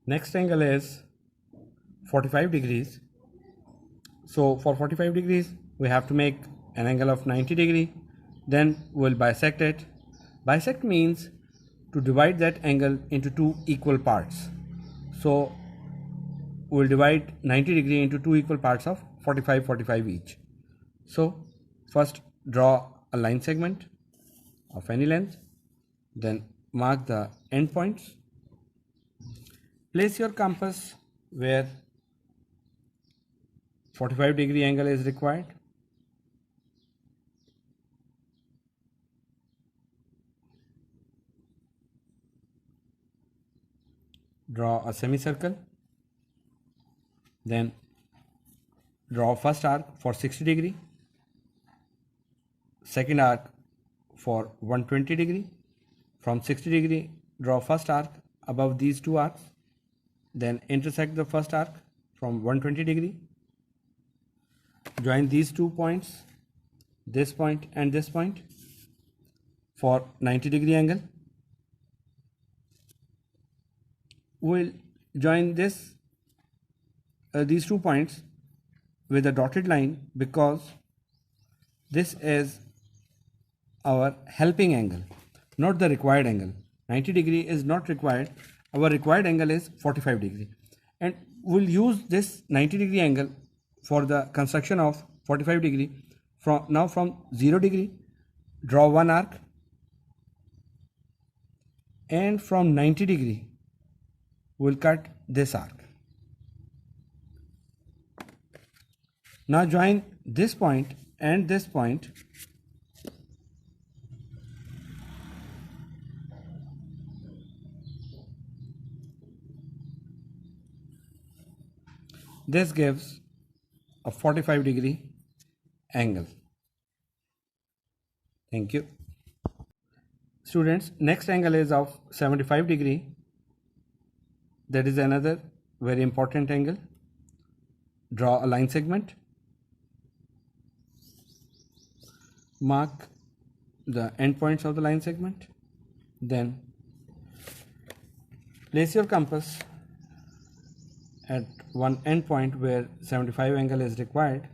Next angle is 45 degrees. So for 45 degrees we have to make an angle of 90 degree. Then we'll bisect it. Bisect means to divide that angle into two equal parts. So we'll divide 90 degree into two equal parts of 45 each. So first draw a line segment of any length, then mark the end points. Place your compass where 45 degree angle is required. Draw a semicircle. Then draw first arc for 60 degree, second arc for 120 degree. From 60 degree draw first arc above these two arcs, then intersect the first arc from 120 degree. Join these 2 points, this point and this point, for 90 degree angle. We'll join these 2 points with a dotted line because this is our helping angle, not the required angle. 90 degree is not required. Our required angle is 45 degree, and we'll use this 90 degree angle for the construction of 45 degree. From 0 degree draw one arc, and from 90 degree we'll cut this arc. Now join this point and this point. This gives a 45 degree angle. Thank you. Students, next angle is of 75 degree. That is another very important angle. Draw a line segment. Mark the endpoints of the line segment. Then place your compass at one endpoint where 75 angle is required.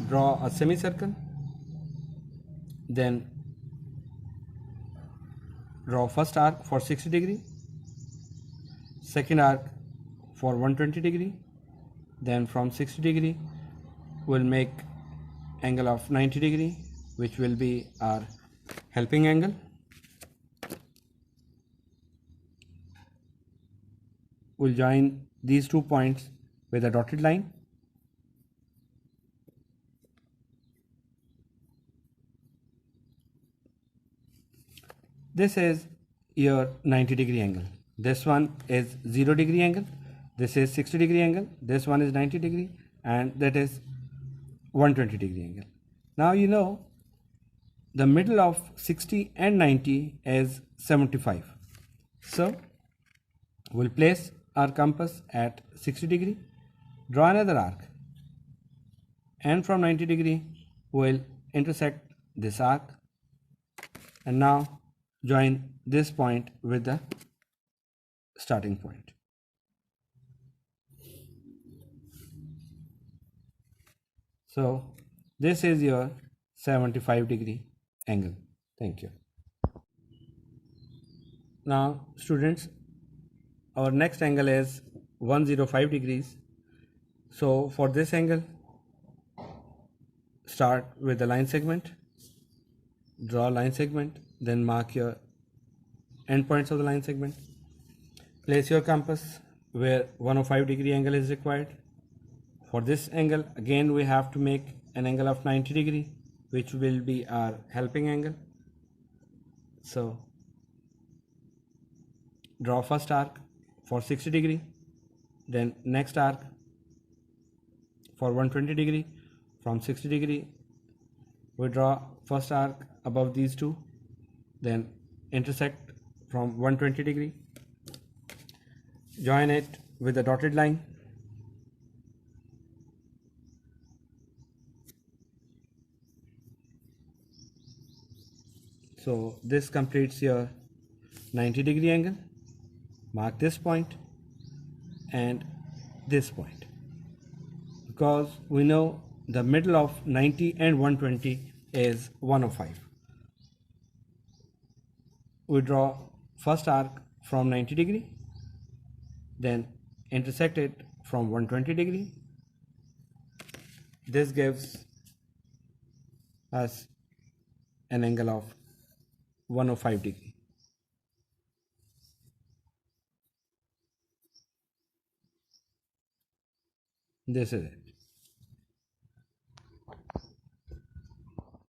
Draw a semicircle. Then draw first arc for 60 degree, second arc for 120 degree. Then from 60 degree we'll make angle of 90 degree, which will be our helping angle. We'll join these 2 points with a dotted line. This is your 90 degree angle. This one is 0 degree angle. This is 60 degree angle. This one is 90 degree, and that is 120 degree angle. Now you know the middle of 60 and 90 is 75. So we'll place our compass at 60 degree, draw another arc, and from 90 degree we'll intersect this arc, and now join this point with the starting point. So this is your 75 degree angle. Thank you. Now students, our next angle is 105 degrees. So for this angle, start with the line segment, draw a line segment, then mark your endpoints of the line segment. Place your compass where 105 degree angle is required. For this angle, again we have to make an angle of 90 degree, which will be our helping angle. So draw first arc for 60 degree, then next arc for 120 degree. From 60 degree we draw first arc above these two, then intersect from 120 degree, join it with a dotted line. So this completes your 90-degree angle. Mark this point and this point, because we know the middle of 90 and 120 is 105. We draw first arc from 90-degree, then intersect it from 120-degree. This gives us an angle of 105-degree. This is it.